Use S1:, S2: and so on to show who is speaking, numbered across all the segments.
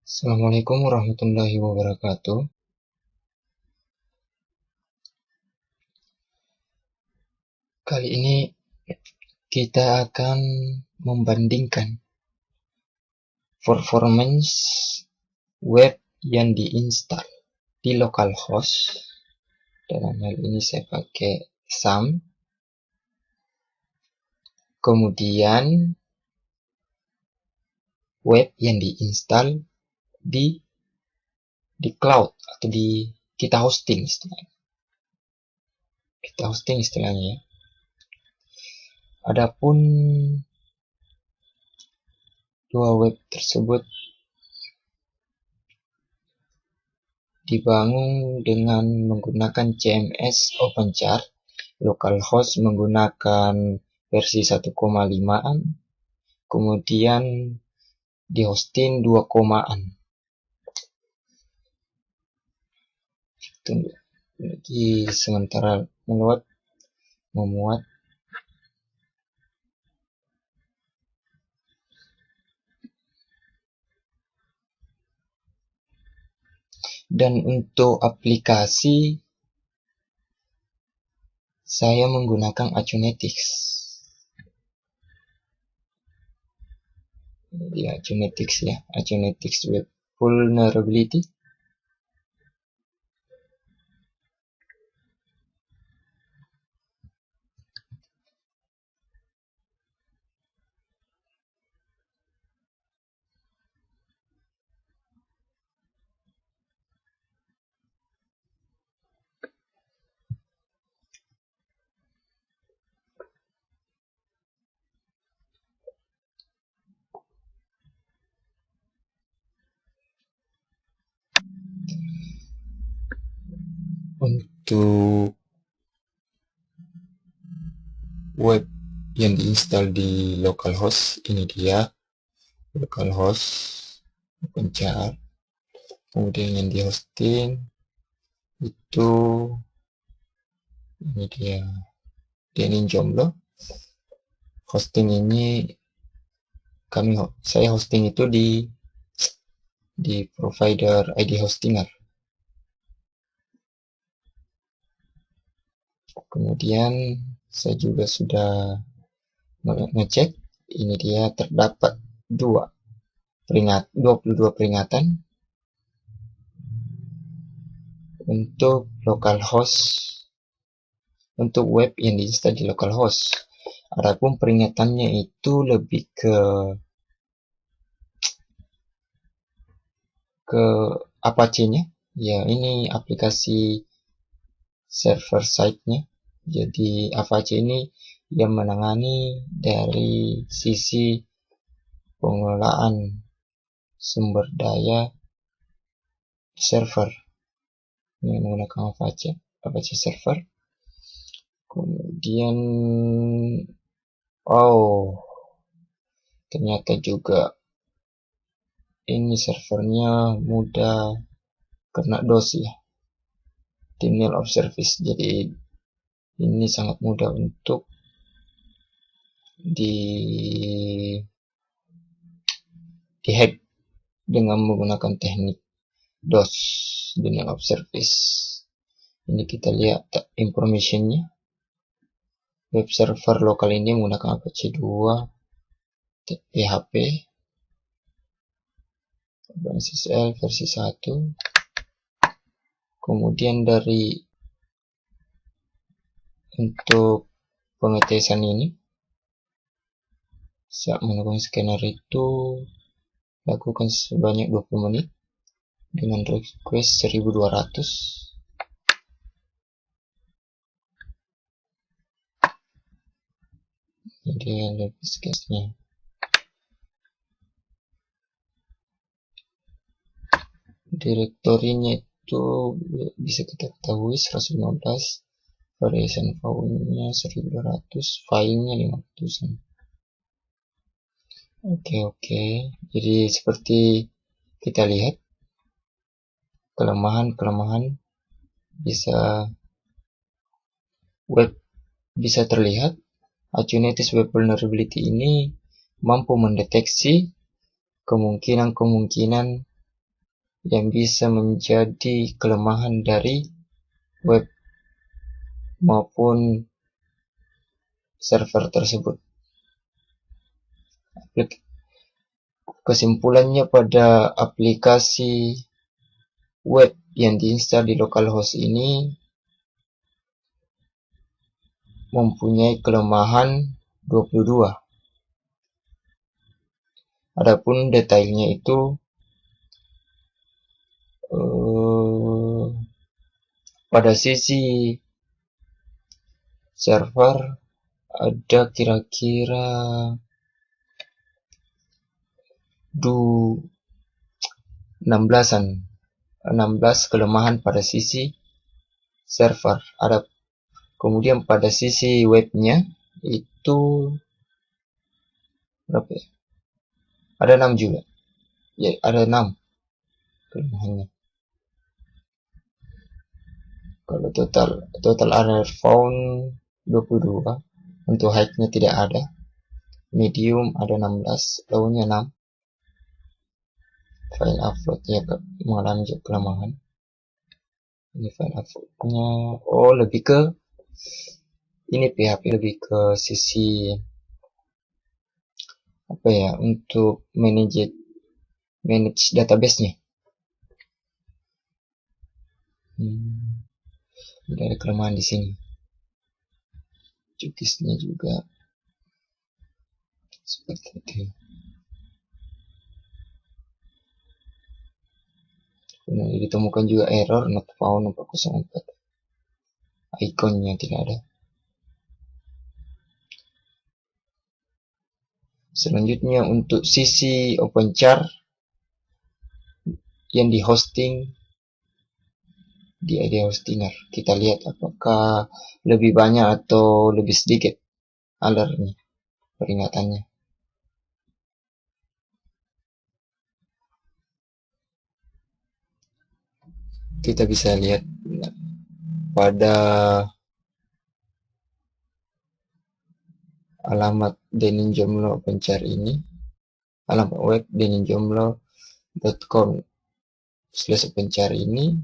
S1: Assalamualaikum warahmatullahi wabarakatuh. Kali ini kita akan membandingkan performance web yang diinstal di localhost. Dalam hal ini saya pakai SAM. Kemudian web yang diinstal di cloud atau di kita hosting istilahnya. Ya. Adapun dua web tersebut dibangun dengan menggunakan CMS OpenChar, localhost menggunakan versi 1,5-an, kemudian di hosting 2,an. Tunggu, lagi sementara memuat. Dan untuk aplikasi saya menggunakan Acunetics. Ini Acunetics ya, Acunetics Web Vulnerability. Untuk web yang diinstal di localhost, ini dia localhost OpenChar. Kemudian yang di hosting itu ini dia Jomblo. Hosting ini saya hosting itu di provider ID Hostinger. Kemudian saya juga sudah ngecek, ini dia terdapat 22 peringatan untuk localhost, untuk web yang diinstal di localhost. Adapun peringatannya itu lebih ke Apache-nya. Ya, ini aplikasi server side-nya. Jadi Apache ini yang menangani dari sisi pengelolaan sumber daya server. Ini menggunakan Apache server. Kemudian ternyata juga ini servernya mudah kena DOS ya, denial of service. Jadi ini sangat mudah untuk di-hack dengan menggunakan teknik DOS, denial of service. Ini kita lihat informationnya. Web server lokal ini menggunakan Apache 2, PHP, SSL versi 1. Kemudian untuk pengetesan ini, saat melakukan scanner itu lakukan sebanyak 20 menit dengan request 1200. Jadi lebih case-nya. Direktorinya itu bisa kita ketahui 115, variation file-nya 1200, filenya 500-an. Oke. Jadi seperti kita lihat, kelemahan web bisa terlihat. Acunetics Web Vulnerability ini mampu mendeteksi kemungkinan yang bisa menjadi kelemahan dari web maupun server tersebut. Kesimpulannya, pada aplikasi web yang diinstal di localhost ini mempunyai kelemahan 22. Adapun detailnya itu pada sisi server ada kira-kira 16 kelemahan pada sisi server. Kemudian pada sisi webnya itu berapa ya? Ada 6 juga. Ya, ada 6 kelemahannya. Kalau total error found 22. Untuk height-nya tidak ada. Medium ada 16, low-nya 6. File upload-nya mengalami kelemahan. Ini file upload-nya lebih ke ini PHP, lebih ke sisi apa ya, untuk manage database-nya. Tidak ada kelemahan di sini. Cookies-nya juga seperti itu. Kemudian ditemukan juga error not found 404. Ikonnya tidak ada. Selanjutnya untuk sisi OpenChar yang di hosting di ID Hostinger, kita lihat apakah lebih banyak atau lebih sedikit alertnya, peringatannya. Kita bisa lihat pada alamat deninjomlo OpenChar ini, alamat web deninjomlo.com/OpenChar ini,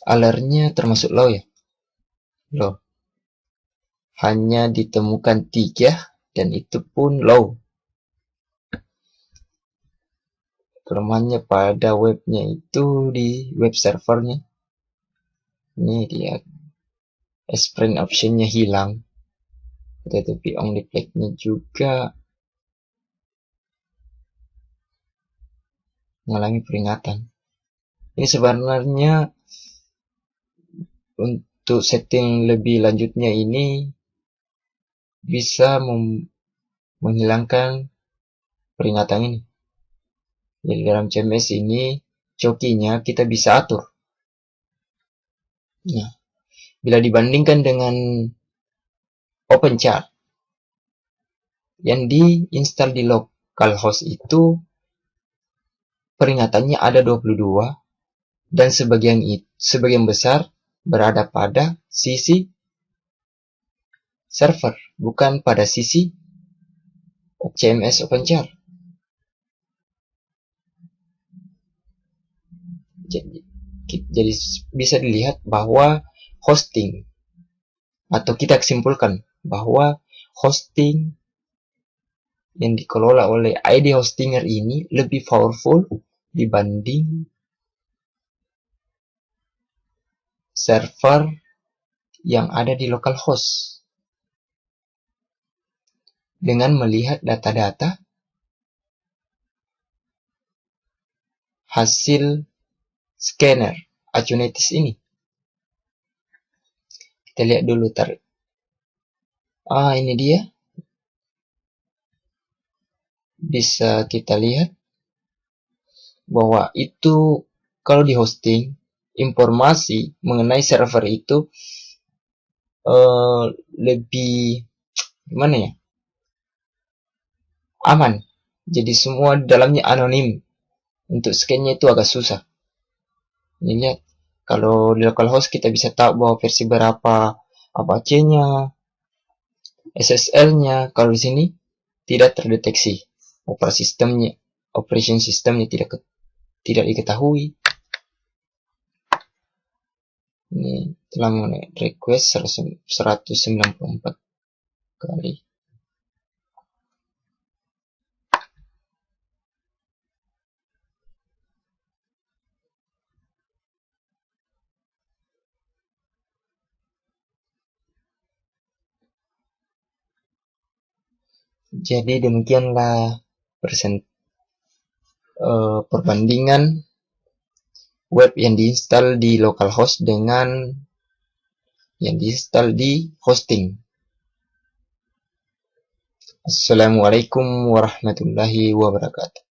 S1: alertnya termasuk low ya, low. Hanya ditemukan 3 dan itu pun low. Kelemahannya pada webnya itu di web servernya. Ini dia, sprint optionnya hilang, tetapi only flag-nya juga mengalami peringatan. Ini sebenarnya untuk setting lebih lanjutnya ini bisa menghilangkan peringatan ini. Jadi dalam CMS ini cokinya kita bisa atur. Nah, bila dibandingkan dengan OpenChar yang diinstal di localhost itu peringatannya ada 22 dan sebagian besar berada pada sisi server, bukan pada sisi CMS OpenChar. Jadi bisa dilihat bahwa hosting, atau kita simpulkan bahwa hosting yang dikelola oleh ID Hostinger ini lebih powerful dibanding server yang ada di localhost. Dengan melihat data-data hasil scanner Acunitis ini, kita lihat dulu ini dia. Bisa kita lihat bahwa itu kalau di hosting, informasi mengenai server itu lebih gimana ya, aman. Jadi semua di dalamnya anonim. Untuk scan-nya itu agak susah. Ini lihat, kalau di localhost kita bisa tahu bahwa versi berapa Apache-nya, SSL-nya. Kalau di sini tidak terdeteksi, operation sistemnya tidak diketahui. Ini telah request 194 kali. Jadi demikianlah perbandingan web yang diinstal di localhost dengan yang diinstal di hosting. Assalamualaikum warahmatullahi wabarakatuh.